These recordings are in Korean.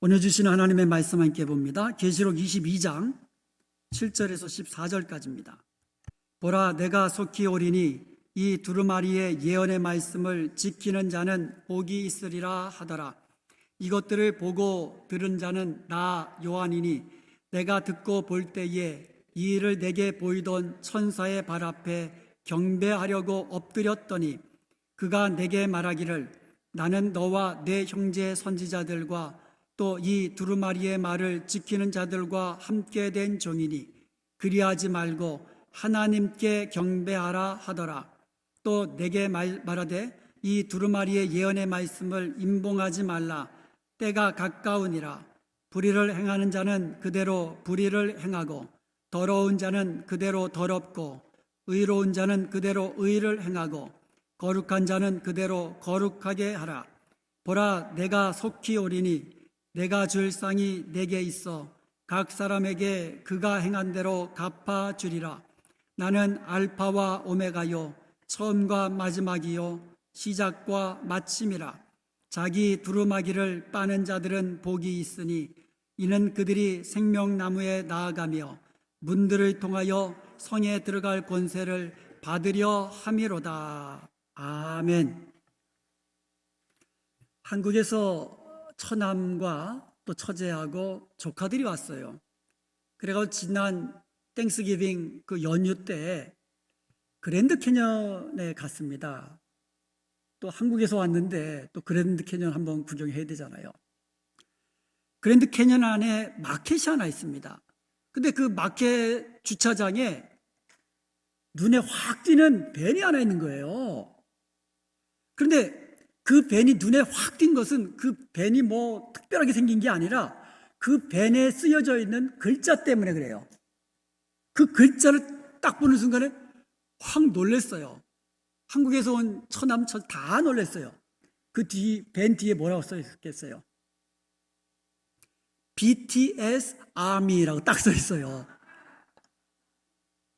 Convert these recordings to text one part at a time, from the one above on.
오늘 주시는 하나님의 말씀 함께 봅니다. 계시록 22장 7절에서 14절까지입니다. 보라, 내가 속히 오리니 이 두루마리의 예언의 말씀을 지키는 자는 복이 있으리라 하더라. 이것들을 보고 들은 자는 나 요한이니 내가 듣고 볼 때에 이 일을 내게 보이던 천사의 발 앞에 경배하려고 엎드렸더니 그가 내게 말하기를 나는 너와 내 형제 선지자들과 또 이 두루마리의 말을 지키는 자들과 함께 된 종이니 그리하지 말고 하나님께 경배하라 하더라. 또 내게 말하되 이 두루마리의 예언의 말씀을 임봉하지 말라. 때가 가까우니라. 불의를 행하는 자는 그대로 불의를 행하고 더러운 자는 그대로 더럽고 의로운 자는 그대로 의를 행하고 거룩한 자는 그대로 거룩하게 하라. 보라, 내가 속히 오리니 내가 줄 상이 내게 있어 각 사람에게 그가 행한 대로 갚아 주리라. 나는 알파와 오메가요 처음과 마지막이요 시작과 마침이라. 자기 두루마기를 빠는 자들은 복이 있으니 이는 그들이 생명나무에 나아가며 문들을 통하여 성에 들어갈 권세를 받으려 함이로다. 아멘. 한국에서 처남과 또 처제하고 조카들이 왔어요. 그래서 지난 땡스기빙 그 연휴 때 그랜드 캐년에 갔습니다. 또 한국에서 왔는데 또 그랜드 캐년 한번 구경해야 되잖아요. 그랜드 캐년 안에 마켓이 하나 있습니다. 근데 그 마켓 주차장에 눈에 확 띄는 밴이 하나 있는 거예요. 그런데 그 밴이 눈에 확 띈 것은 그 밴이 뭐 특별하게 생긴 게 아니라 그 밴에 쓰여져 있는 글자 때문에 그래요. 그 글자를 딱 보는 순간에 확 놀랐어요. 한국에서 온 처남 처 다 놀랐어요. 그 밴 뒤에 뭐라고 써 있겠어요? BTS Army라고 딱 써 있어요.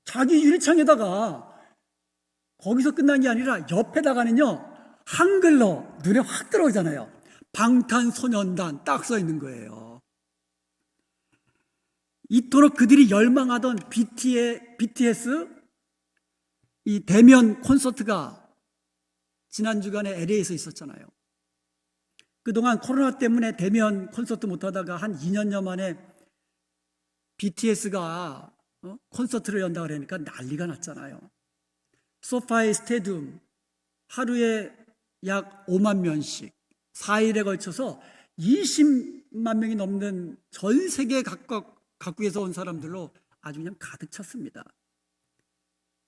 자기 유리창에다가 거기서 끝난 게 아니라 옆에다가는요 한글로 눈에 확 들어오잖아요. 방탄소년단 딱 써 있는 거예요. 이토록 그들이 열망하던 BTS 이 대면 콘서트가 지난 주간에 LA에서 있었잖아요. 그동안 코로나 때문에 대면 콘서트 못하다가 한 2년여 만에 BTS가 콘서트를 연다 그러니까 난리가 났잖아요. 소파이 스테디움 하루에 약 5만 명씩 4일에 걸쳐서 20만 명이 넘는 전 세계 각국에서 온 사람들로 아주 그냥 가득 찼습니다.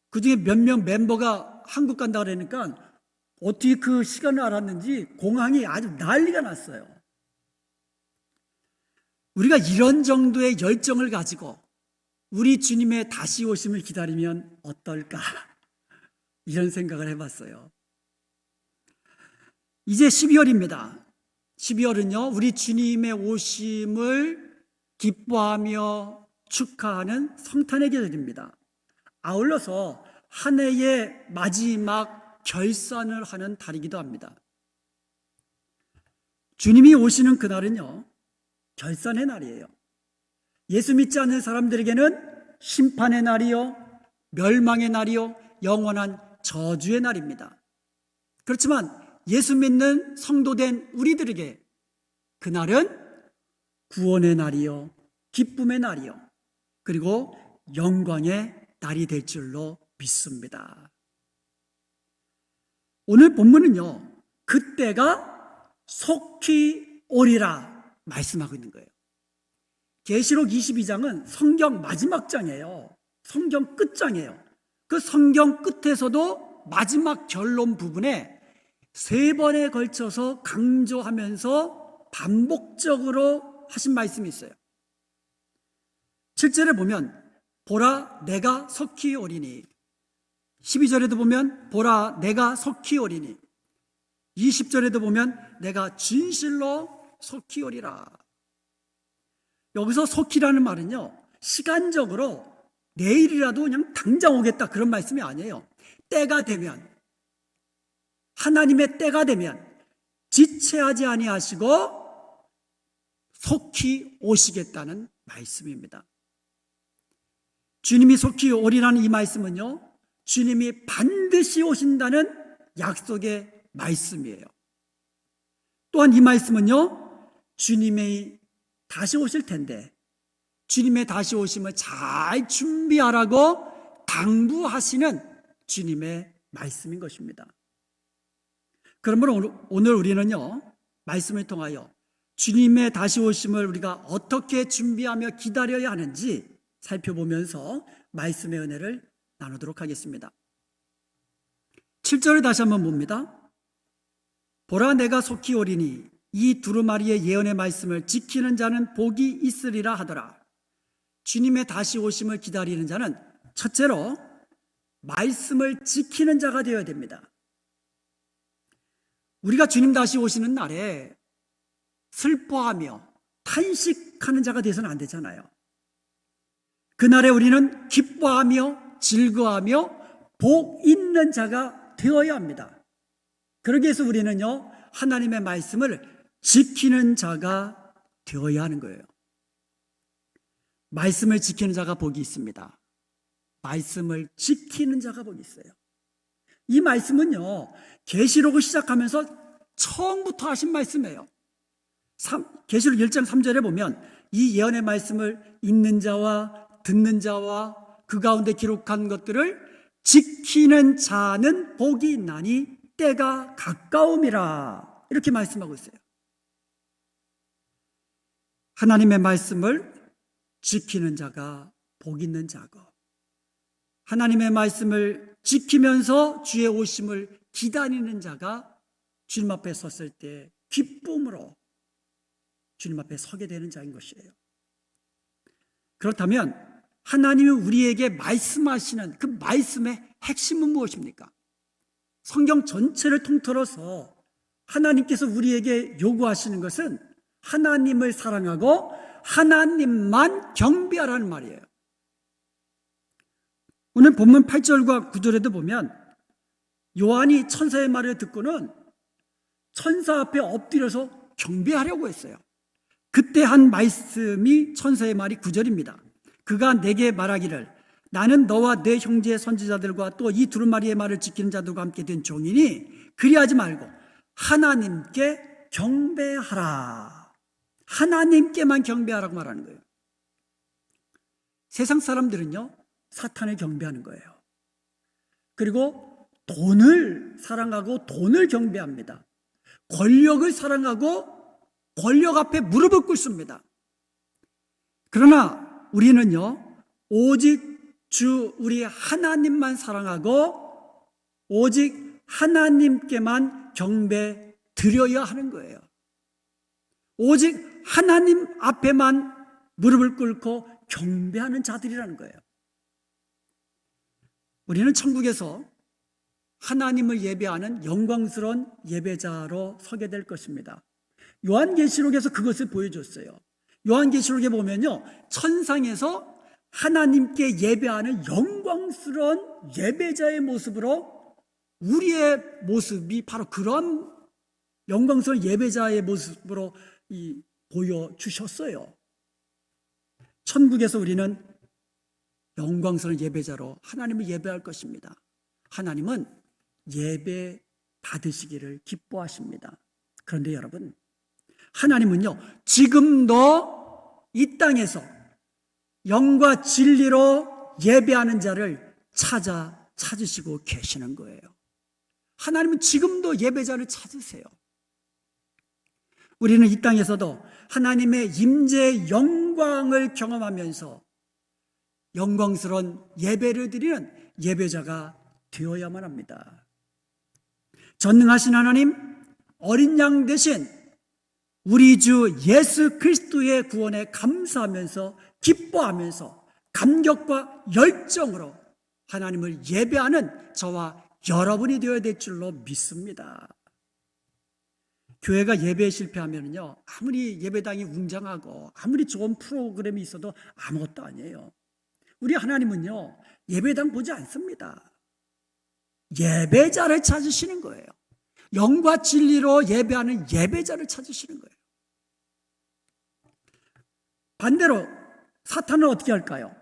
그중에 몇 명 멤버가 한국 간다 그러니까 어떻게 그 시간을 알았는지 공항이 아주 난리가 났어요. 우리가 이런 정도의 열정을 가지고 우리 주님의 다시 오심을 기다리면 어떨까? 이런 생각을 해봤어요. 이제 12월입니다. 12월은요, 우리 주님의 오심을 기뻐하며 축하하는 성탄의 계절입니다. 아울러서 한 해의 마지막 결산을 하는 달이기도 합니다. 주님이 오시는 그날은요, 결산의 날이에요. 예수 믿지 않는 사람들에게는 심판의 날이요, 멸망의 날이요, 영원한 저주의 날입니다. 그렇지만 예수 믿는 성도된 우리들에게 그날은 구원의 날이요, 기쁨의 날이요, 그리고 영광의 날이 될 줄로 믿습니다. 오늘 본문은요, 그때가 속히 오리라 말씀하고 있는 거예요. 계시록 22장은 성경 마지막 장이에요. 성경 끝장이에요. 그 성경 끝에서도 마지막 결론 부분에 3번에 걸쳐서 강조하면서 반복적으로 하신 말씀이 있어요. 7절에 보면 보라, 내가 속히 오리니, 12절에도 보면 보라, 내가 속히 오리니, 20절에도 보면 내가 진실로 속히 오리라. 여기서 속히라는 말은요, 시간적으로 내일이라도 그냥 당장 오겠다 그런 말씀이 아니에요. 때가 되면, 하나님의 때가 되면 지체하지 아니하시고 속히 오시겠다는 말씀입니다. 주님이 속히 오리라는 이 말씀은요, 주님이 반드시 오신다는 약속의 말씀이에요. 또한 이 말씀은요, 주님이 다시 오실 텐데 주님의 다시 오심을 잘 준비하라고 당부하시는 주님의 말씀인 것입니다. 그러므로 오늘 우리는요, 말씀을 통하여 주님의 다시 오심을 우리가 어떻게 준비하며 기다려야 하는지 살펴보면서 말씀의 은혜를 나누도록 하겠습니다. 7절을 다시 한번 봅니다. 보라, 내가 속히 오리니 이 두루마리의 예언의 말씀을 지키는 자는 복이 있으리라 하더라. 주님의 다시 오심을 기다리는 자는 첫째로 말씀을 지키는 자가 되어야 됩니다. 우리가 주님 다시 오시는 날에 슬퍼하며 탄식하는 자가 되어서는 안 되잖아요. 그날에 우리는 기뻐하며 즐거워하며 복 있는 자가 되어야 합니다. 그러기 위해서 우리는요, 하나님의 말씀을 지키는 자가 되어야 하는 거예요. 말씀을 지키는 자가 복이 있습니다. 말씀을 지키는 자가 복이 있어요. 이 말씀은요, 계시록을 시작하면서 처음부터 하신 말씀이에요. 계시록 1장 3절에 보면 이 예언의 말씀을 읽는 자와 듣는 자와 그 가운데 기록한 것들을 지키는 자는 복이 있나니 때가 가까움이라, 이렇게 말씀하고 있어요. 하나님의 말씀을 지키는 자가 복 있는 자고, 하나님의 말씀을 지키면서 주의 오심을 기다리는 자가 주님 앞에 섰을 때 기쁨으로 주님 앞에 서게 되는 자인 것이에요. 그렇다면 하나님이 우리에게 말씀하시는 그 말씀의 핵심은 무엇입니까? 성경 전체를 통틀어서 하나님께서 우리에게 요구하시는 것은 하나님을 사랑하고 하나님만 경배하라는 말이에요. 오늘 본문 8절과 9절에도 보면 요한이 천사의 말을 듣고는 천사 앞에 엎드려서 경배하려고 했어요. 그때 한 말씀이 천사의 말이 9절입니다. 그가 내게 말하기를 나는 너와 내 형제의 선지자들과 또 이 두루마리의 말을 지키는 자들과 함께 된 종이니 그리하지 말고 하나님께 경배하라. 하나님께만 경배하라고 말하는 거예요. 세상 사람들은요, 사탄을 경배하는 거예요. 그리고 돈을 사랑하고 돈을 경배합니다. 권력을 사랑하고 권력 앞에 무릎을 꿇습니다. 그러나 우리는요, 오직 주 우리 하나님만 사랑하고 오직 하나님께만 경배 드려야 하는 거예요. 오직 하나님 앞에만 무릎을 꿇고 경배하는 자들이라는 거예요. 우리는 천국에서 하나님을 예배하는 영광스러운 예배자로 서게 될 것입니다. 요한계시록에서 그것을 보여줬어요. 요한계시록에 보면요, 천상에서 하나님께 예배하는 영광스러운 예배자의 모습으로 우리의 모습이 바로 그런 영광스러운 예배자의 모습으로 보여주셨어요. 천국에서 우리는 영광스러운 예배자로 하나님을 예배할 것입니다. 하나님은 예배 받으시기를 기뻐하십니다. 그런데 여러분, 하나님은요, 지금도 이 땅에서 영과 진리로 예배하는 자를 찾으시고 계시는 거예요. 하나님은 지금도 예배자를 찾으세요. 우리는 이 땅에서도 하나님의 임재의 영광을 경험하면서 영광스러운 예배를 드리는 예배자가 되어야만 합니다. 전능하신 하나님, 어린 양 대신 우리 주 예수 그리스도의 구원에 감사하면서 기뻐하면서 감격과 열정으로 하나님을 예배하는 저와 여러분이 되어야 될 줄로 믿습니다. 교회가 예배에 실패하면요, 아무리 예배당이 웅장하고 아무리 좋은 프로그램이 있어도 아무것도 아니에요. 우리 하나님은요, 예배당 보지 않습니다. 예배자를 찾으시는 거예요. 영과 진리로 예배하는 예배자를 찾으시는 거예요. 반대로 사탄은 어떻게 할까요?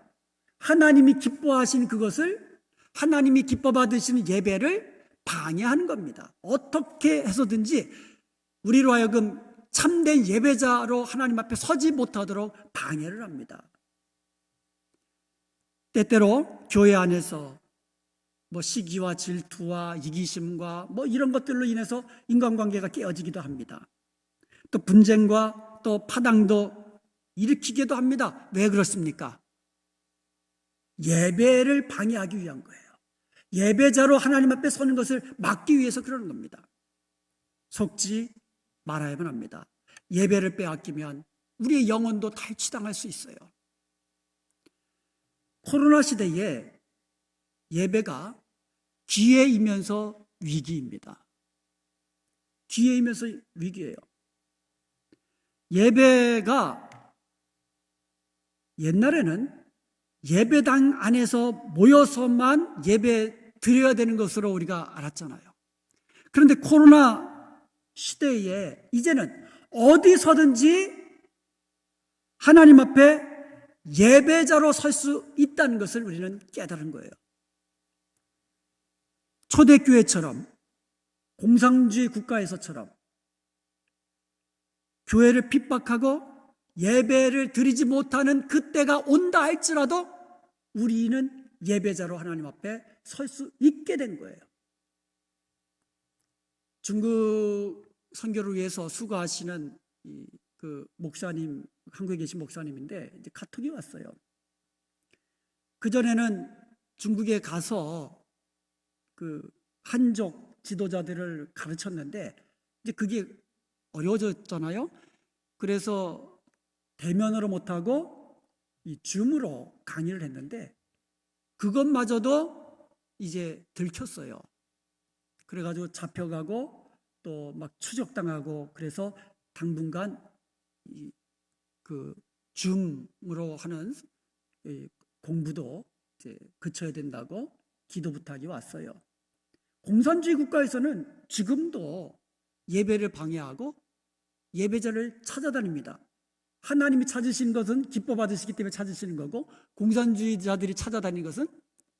하나님이 기뻐하신 그것을, 하나님이 기뻐 받으시는 예배를 방해하는 겁니다. 어떻게 해서든지 우리로 하여금 참된 예배자로 하나님 앞에 서지 못하도록 방해를 합니다. 때때로 교회 안에서 시기와 질투와 이기심과 이런 것들로 인해서 인간관계가 깨어지기도 합니다. 또 분쟁과 또 파당도 일으키기도 합니다. 왜 그렇습니까? 예배를 방해하기 위한 거예요. 예배자로 하나님 앞에 서는 것을 막기 위해서 그러는 겁니다. 속지 말아야만 합니다. 예배를 빼앗기면 우리의 영혼도 탈취당할 수 있어요. 코로나 시대에 예배가 기회이면서 위기입니다. 기회이면서 위기예요. 예배가 옛날에는 예배당 안에서 모여서만 예배 드려야 되는 것으로 우리가 알았잖아요. 그런데 코로나 시대에 이제는 어디서든지 하나님 앞에 예배자로 설 수 있다는 것을 우리는 깨달은 거예요. 초대교회처럼, 공산주의 국가에서처럼 교회를 핍박하고 예배를 드리지 못하는 그때가 온다 할지라도 우리는 예배자로 하나님 앞에 설 수 있게 된 거예요. 중국 선교를 위해서 수고하시는 그 목사님, 한국에 계신 목사님인데 이제 카톡이 왔어요. 그전에는 중국에 가서 그 한족 지도자들을 가르쳤는데 이제 그게 어려워졌잖아요. 그래서 대면으로 못하고 이 줌으로 강의를 했는데 그것마저도 이제 들켰어요. 그래가지고 잡혀가고 또 막 추적당하고 그래서 당분간 그 줌으로 하는 공부도 이제 그쳐야 된다고 기도 부탁이 왔어요. 공산주의 국가에서는 지금도 예배를 방해하고 예배자를 찾아다닙니다. 하나님이 찾으신 것은 기뻐 받으시기 때문에 찾으시는 거고 공산주의자들이 찾아다니는 것은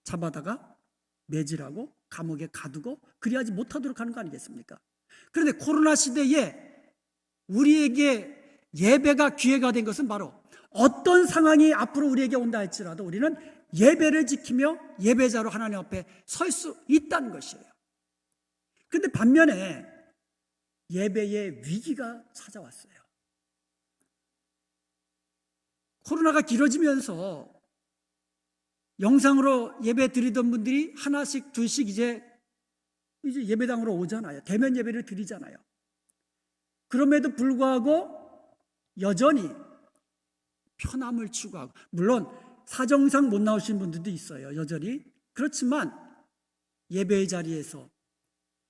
잡아다가 매질하고 감옥에 가두고 그리하지 못하도록 하는 거 아니겠습니까? 그런데 코로나 시대에 우리에게 예배가 기회가 된 것은 바로 어떤 상황이 앞으로 우리에게 온다 할지라도 우리는 예배를 지키며 예배자로 하나님 앞에 설 수 있다는 것이에요. 그런데 반면에 예배의 위기가 찾아왔어요. 코로나가 길어지면서 영상으로 예배 드리던 분들이 하나씩 둘씩 이제 예배당으로 오잖아요. 대면 예배를 드리잖아요. 그럼에도 불구하고 여전히 편함을 추구하고, 물론 사정상 못 나오신 분들도 있어요. 여전히. 그렇지만 예배의 자리에서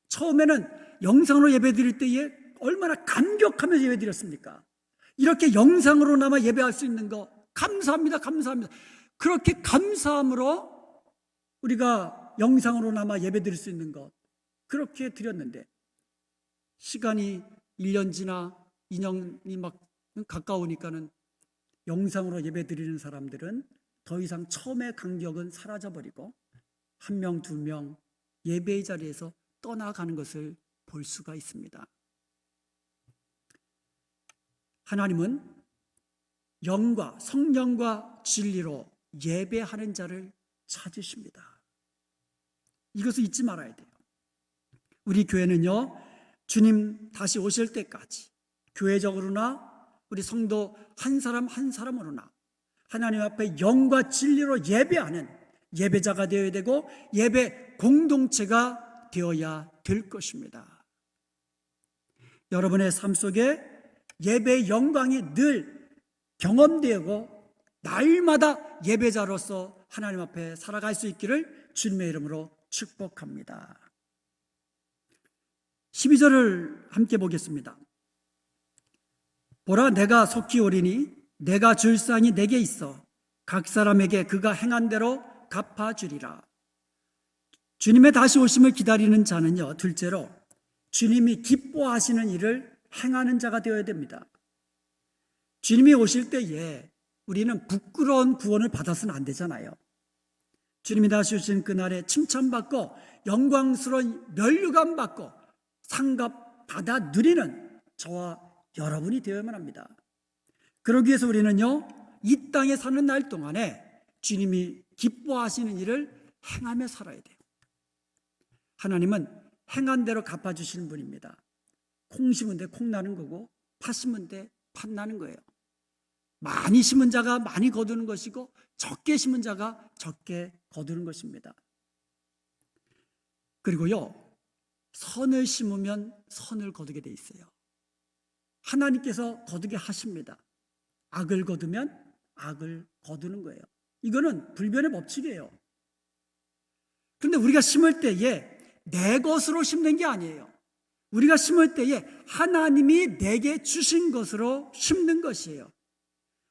처음에는 영상으로 예배 드릴 때에 얼마나 감격하며 예배 드렸습니까? 이렇게 영상으로나마 예배할 수 있는 거 감사합니다. 감사합니다. 그렇게 감사함으로 우리가 영상으로나마 예배 드릴 수 있는 것 그렇게 드렸는데 시간이 1년 지나 2년이 막 가까우니까는 영상으로 예배 드리는 사람들은 더 이상 처음의 간격은 사라져버리고 한 명, 두 명 예배의 자리에서 떠나가는 것을 볼 수가 있습니다. 하나님은 영과 성령과 진리로 예배하는 자를 찾으십니다. 이것을 잊지 말아야 돼요. 우리 교회는요, 주님 다시 오실 때까지 교회적으로나 우리 성도 한 사람 한 사람으로나 하나님 앞에 영과 진리로 예배하는 예배자가 되어야 되고 예배 공동체가 되어야 될 것입니다. 여러분의 삶 속에 예배의 영광이 늘 경험되고 날마다 예배자로서 하나님 앞에 살아갈 수 있기를 주님의 이름으로 축복합니다. 12절을 함께 보겠습니다. 보라, 내가 속히 오리니 내가 줄 상이 내게 있어 각 사람에게 그가 행한 대로 갚아주리라. 주님의 다시 오심을 기다리는 자는요, 둘째로 주님이 기뻐하시는 일을 행하는 자가 되어야 됩니다. 주님이 오실 때에 우리는 부끄러운 구원을 받아서는 안 되잖아요. 주님이 다시 오신 그날에 칭찬받고 영광스러운 면류관 받고 상급 받아 누리는 저와 여러분이 되어야만 합니다. 그러기 위해서 우리는요, 이 땅에 사는 날 동안에 주님이 기뻐하시는 일을 행하며 살아야 돼요. 하나님은 행한 대로 갚아주시는 분입니다. 콩 심은 데 콩 나는 거고 팥 심은 데 팥 나는 거예요. 많이 심은 자가 많이 거두는 것이고 적게 심은 자가 적게 거두는 것입니다. 그리고요, 선을 심으면 선을 거두게 돼 있어요. 하나님께서 거두게 하십니다. 악을 거두면 악을 거두는 거예요. 이거는 불변의 법칙이에요. 그런데 우리가 심을 때에 내 것으로 심는 게 아니에요. 우리가 심을 때에 하나님이 내게 주신 것으로 심는 것이에요.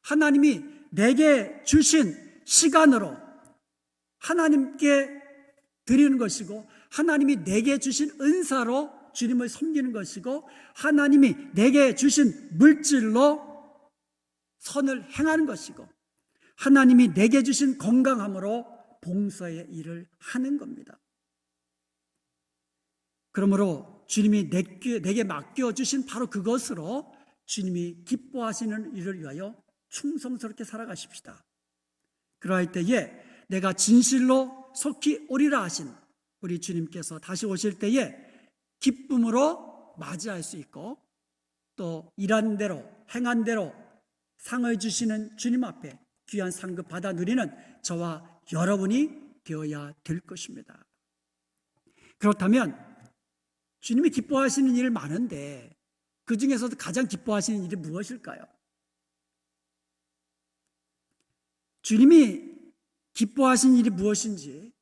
하나님이 내게 주신 시간으로 하나님께 드리는 것이고, 하나님이 내게 주신 은사로 주님을 섬기는 것이고, 하나님이 내게 주신 물질로 선을 행하는 것이고, 하나님이 내게 주신 건강함으로 봉사의 일을 하는 겁니다. 그러므로 주님이 내게 맡겨주신 바로 그것으로 주님이 기뻐하시는 일을 위하여 충성스럽게 살아가십시다. 그러할 때에 내가 진실로 속히 오리라 하신 우리 주님께서 다시 오실 때에 기쁨으로 맞이할 수 있고, 또 일한 대로 행한 대로 상을 주시는 주님 앞에 귀한 상급 받아 누리는 저와 여러분이 되어야 될 것입니다. 그렇다면 주님이 기뻐하시는 일 많은데 그 중에서도 가장 기뻐하시는 일이 무엇일까요? 주님이 기뻐하신 일이 무엇인지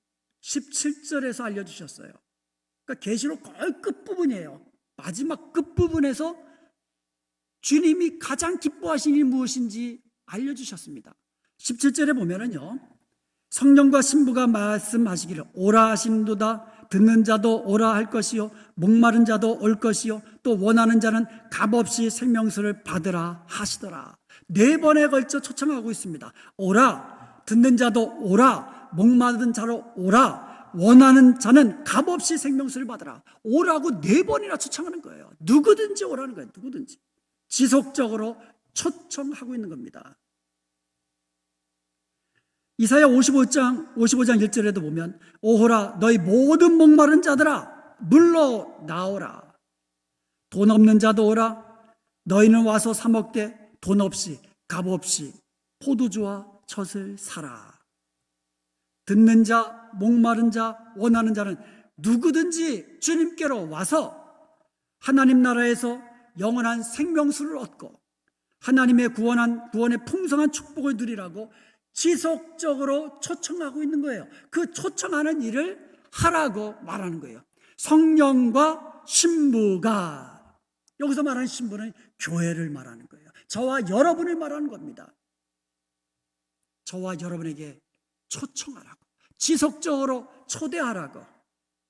17절에서 알려주셨어요. 그러니까 계시록 거의 끝부분이에요. 마지막 끝부분에서 주님이 가장 기뻐하신 일이 무엇인지 알려주셨습니다. 17절에 보면은요, 성령과 신부가 말씀하시기를 오라 하신도다. 듣는 자도 오라 할 것이요, 목마른 자도 올 것이요, 또 원하는 자는 값없이 생명수를 받으라 하시더라. 4번에 걸쳐 초청하고 있습니다. 오라, 듣는 자도 오라, 목마른 자로 오라, 원하는 자는 값없이 생명수를 받으라. 오라고 4번이나 초청하는 거예요. 누구든지 오라는 거예요. 누구든지. 지속적으로 초청하고 있는 겁니다. 이사야 55장 1절에도 보면 오호라 너희 모든 목마른 자들아 물러 나오라. 돈 없는 자도 오라. 너희는 와서 사 먹되 돈 없이 값없이 포도주와 젖을 사라. 듣는 자, 목마른 자, 원하는 자는 누구든지 주님께로 와서 하나님 나라에서 영원한 생명수를 얻고 하나님의 구원의 풍성한 축복을 누리라고 지속적으로 초청하고 있는 거예요. 그 초청하는 일을 하라고 말하는 거예요. 성령과 신부가, 여기서 말하는 신부는 교회를 말하는 거예요. 저와 여러분을 말하는 겁니다. 저와 여러분에게 초청하라고, 지속적으로 초대하라고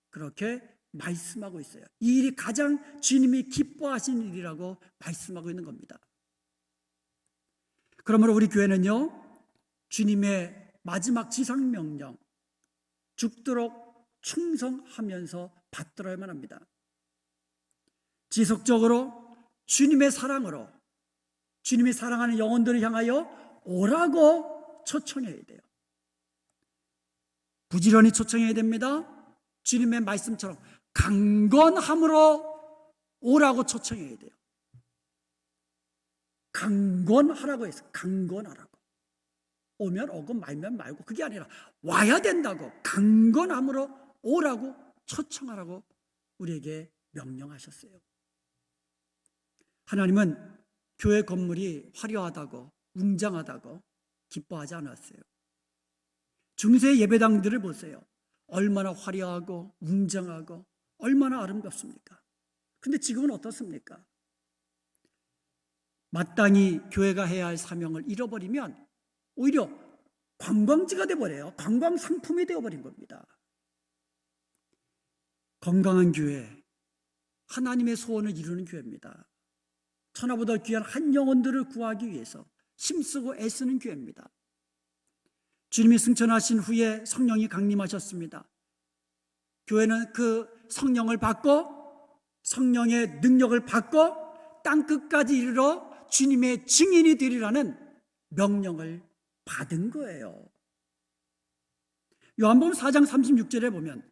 그렇게 말씀하고 있어요. 이 일이 가장 주님이 기뻐하시는 일이라고 말씀하고 있는 겁니다. 그러므로 우리 교회는요, 주님의 마지막 지상명령 죽도록 충성하면서 받들어야만 합니다. 지속적으로 주님의 사랑으로 주님이 사랑하는 영혼들을 향하여 오라고 초청해야 돼요. 부지런히 초청해야 됩니다. 주님의 말씀처럼 강건함으로 오라고 초청해야 돼요. 강건하라고 했어요. 강건하라고. 오면 오고 말면 말고, 그게 아니라 와야 된다고, 강건함으로 오라고 초청하라고 우리에게 명령하셨어요. 하나님은 교회 건물이 화려하다고 웅장하다고 기뻐하지 않았어요. 중세 예배당들을 보세요. 얼마나 화려하고 웅장하고 얼마나 아름답습니까? 근데 지금은 어떻습니까? 마땅히 교회가 해야 할 사명을 잃어버리면 오히려 관광지가 되어버려요. 관광 상품이 되어버린 겁니다. 건강한 교회, 하나님의 소원을 이루는 교회입니다. 천하보다 귀한 한 영혼들을 구하기 위해서 힘쓰고 애쓰는 교회입니다. 주님이 승천하신 후에 성령이 강림하셨습니다. 교회는 그 성령을 받고 성령의 능력을 받고 땅끝까지 이르러 주님의 증인이 되리라는 명령을 받은 거예요. 요한복음 4장 36절에 보면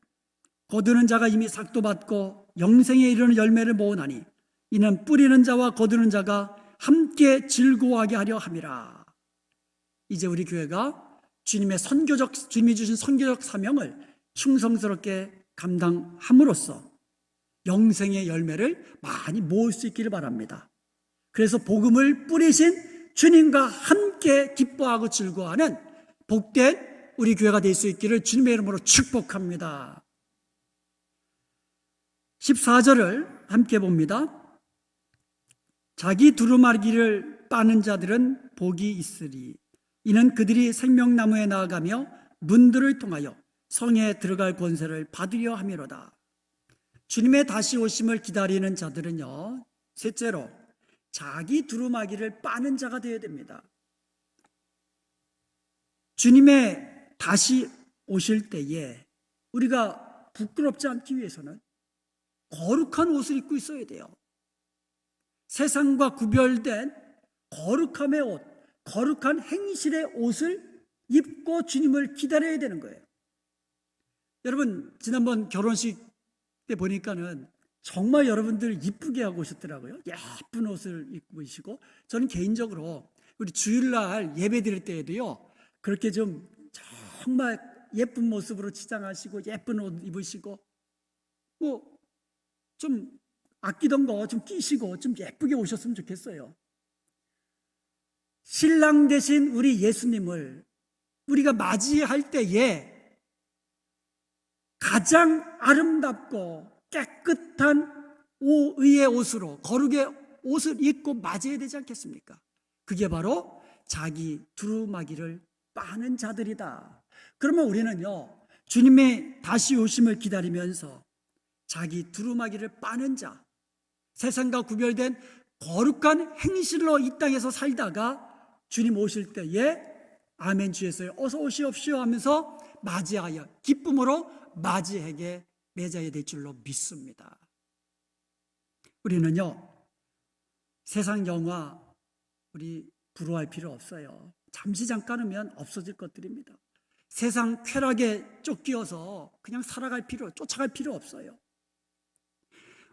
거두는 자가 이미 삭도 받고 영생에 이르는 열매를 모으나니 이는 뿌리는 자와 거두는 자가 함께 즐거워하게 하려 함이라. 이제 우리 교회가 주님이 주신 선교적 사명을 충성스럽게 감당함으로써 영생의 열매를 많이 모을 수 있기를 바랍니다. 그래서 복음을 뿌리신 주님과 함께 기뻐하고 즐거워하는 복된 우리 교회가 될 수 있기를 주님의 이름으로 축복합니다. 14절을 함께 봅니다. 자기 두루마기를 빠는 자들은 복이 있으리. 이는 그들이 생명나무에 나아가며 문들을 통하여 성에 들어갈 권세를 받으려 함이로다. 주님의 다시 오심을 기다리는 자들은요, 셋째로 자기 두루마기를 빠는 자가 되어야 됩니다. 주님의 다시 오실 때에 우리가 부끄럽지 않기 위해서는 거룩한 옷을 입고 있어야 돼요. 세상과 구별된 거룩함의 옷, 거룩한 행실의 옷을 입고 주님을 기다려야 되는 거예요. 여러분, 지난번 결혼식 때 보니까는 정말 여러분들 이쁘게 하고 오셨더라고요. 예쁜 옷을 입고 오시고, 저는 개인적으로 우리 주일날 예배 드릴 때에도요, 그렇게 좀 정말 예쁜 모습으로 치장하시고 예쁜 옷 입으시고 뭐 좀 아끼던 거 좀 끼시고 좀 예쁘게 오셨으면 좋겠어요. 신랑 되신 우리 예수님을 우리가 맞이할 때에 가장 아름답고 깨끗한 의의 옷으로 거룩의 옷을 입고 맞이해야 되지 않겠습니까? 그게 바로 자기 두루마기를 빠는 자들이다. 그러면 우리는요, 주님의 다시 오심을 기다리면서 자기 두루마기를 빠는 자, 세상과 구별된 거룩한 행실로 이 땅에서 살다가 주님 오실 때에 아멘 주 예수여 어서 오시옵시오 하면서 맞이하여 기쁨으로 맞이하게 맺어야 될 줄로 믿습니다. 우리는요, 세상 영화 우리 부러워할 필요 없어요. 잠시 잠깐이면 없어질 것들입니다. 세상 쾌락에 쫓기어서 그냥 쫓아갈 필요 없어요.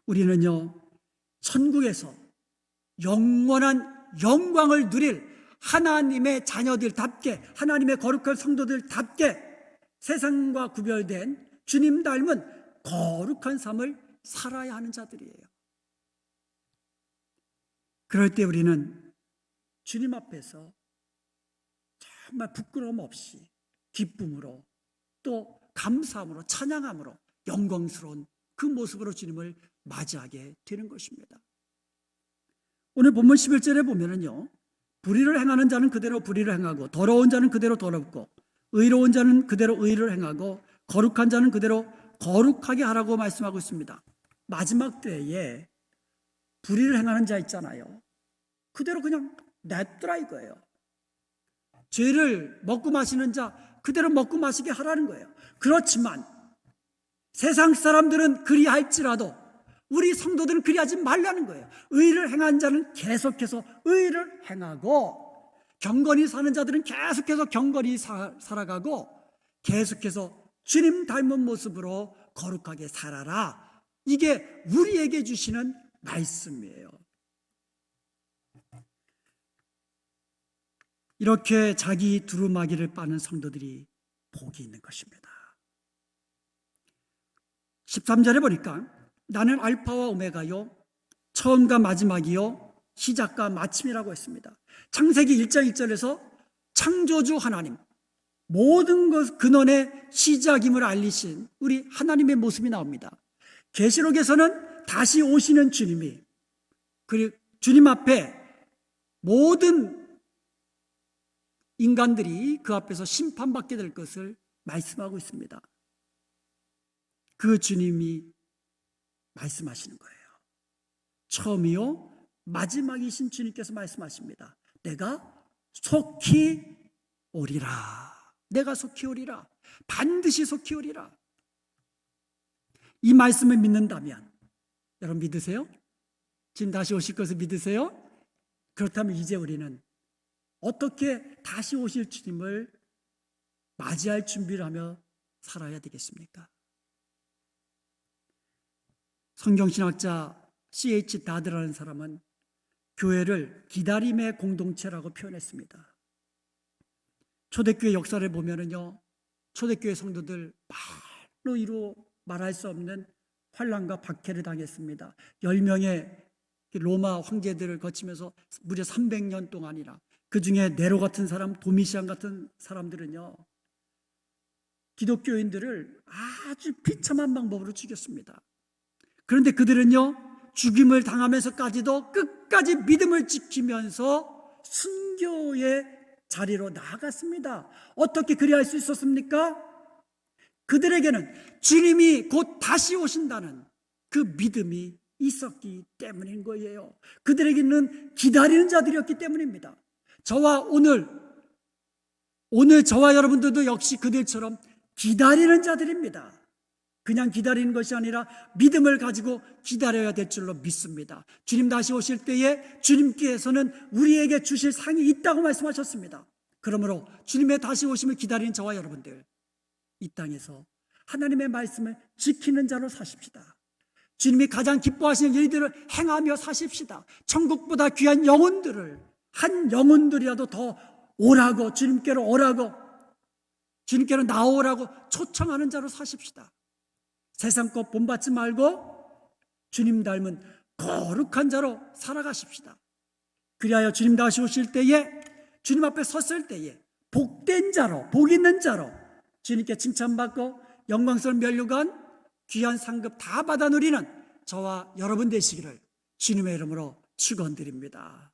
우리는요, 천국에서 영원한 영광을 누릴 하나님의 자녀들답게, 하나님의 거룩한 성도들답게 세상과 구별된 주님 닮은 거룩한 삶을 살아야 하는 자들이에요. 그럴 때 우리는 주님 앞에서 정말 부끄러움 없이 기쁨으로 또 감사함으로 찬양함으로 영광스러운 그 모습으로 주님을 맞이하게 되는 것입니다. 오늘 본문 11절에 보면은요, 불의를 행하는 자는 그대로 불의를 행하고 더러운 자는 그대로 더럽고 의로운 자는 그대로 의를 행하고 거룩한 자는 그대로 거룩하게 하라고 말씀하고 있습니다. 마지막 때에 불의를 행하는 자 있잖아요. 그대로 그냥 냅두라 이거예요. 죄를 먹고 마시는 자 그대로 먹고 마시게 하라는 거예요. 그렇지만 세상 사람들은 그리할지라도 우리 성도들은 그리하지 말라는 거예요. 의를 행한 자는 계속해서 의를 행하고 경건히 사는 자들은 계속해서 경건히 살아가고 계속해서 주님 닮은 모습으로 거룩하게 살아라. 이게 우리에게 주시는 말씀이에요. 이렇게 자기 두루마기를 빠는 성도들이 복이 있는 것입니다. 13절에 보니까 나는 알파와 오메가요 처음과 마지막이요 시작과 마침이라고 했습니다. 창세기 1장 1절에서 창조주 하나님, 모든 것 근원의 시작임을 알리신 우리 하나님의 모습이 나옵니다. 계시록에서는 다시 오시는 주님이 그리고 주님 앞에 모든 인간들이 그 앞에서 심판받게 될 것을 말씀하고 있습니다. 그 주님이 말씀하시는 거예요. 처음이요 마지막이신 주님께서 말씀하십니다. 내가 속히 오리라. 내가 속히 오리라. 반드시 속히 오리라. 이 말씀을 믿는다면 여러분 믿으세요? 지금 다시 오실 것을 믿으세요? 그렇다면 이제 우리는 어떻게 다시 오실 주님을 맞이할 준비를 하며 살아야 되겠습니까? 성경신학자 C.H. 다드라는 사람은 교회를 기다림의 공동체라고 표현했습니다. 초대교회 역사를 보면은요, 초대교회 성도들 말로 말할 수 없는 환난과 박해를 당했습니다. 10명의 로마 황제들을 거치면서 무려 300년 동안이나, 그 중에 네로 같은 사람, 도미시안 같은 사람들은요, 기독교인들을 아주 비참한 방법으로 죽였습니다. 그런데 그들은요, 죽임을 당하면서까지도 끝까지 믿음을 지키면서 순교의 자리로 나아갔습니다. 어떻게 그리할 수 있었습니까? 그들에게는 주님이 곧 다시 오신다는 그 믿음이 있었기 때문인 거예요. 그들에게는 기다리는 자들이었기 때문입니다. 오늘 저와 여러분들도 역시 그들처럼 기다리는 자들입니다. 그냥 기다리는 것이 아니라 믿음을 가지고 기다려야 될 줄로 믿습니다. 주님 다시 오실 때에 주님께서는 우리에게 주실 상이 있다고 말씀하셨습니다. 그러므로 주님의 다시 오심을 기다리는 저와 여러분들, 이 땅에서 하나님의 말씀을 지키는 자로 사십시다. 주님이 가장 기뻐하시는 일들을 행하며 사십시다. 천국보다 귀한 영혼들을, 한 영혼들이라도 더 오라고, 주님께로 오라고, 주님께로 나오라고 초청하는 자로 사십시다. 세상 것 본받지 말고 주님 닮은 거룩한 자로 살아가십시다. 그리하여 주님 다시 오실 때에, 주님 앞에 섰을 때에 복된 자로, 복 있는 자로 주님께 칭찬받고 영광스러운 면류관, 귀한 상급 다 받아 누리는 저와 여러분 되시기를 주님의 이름으로 축원드립니다.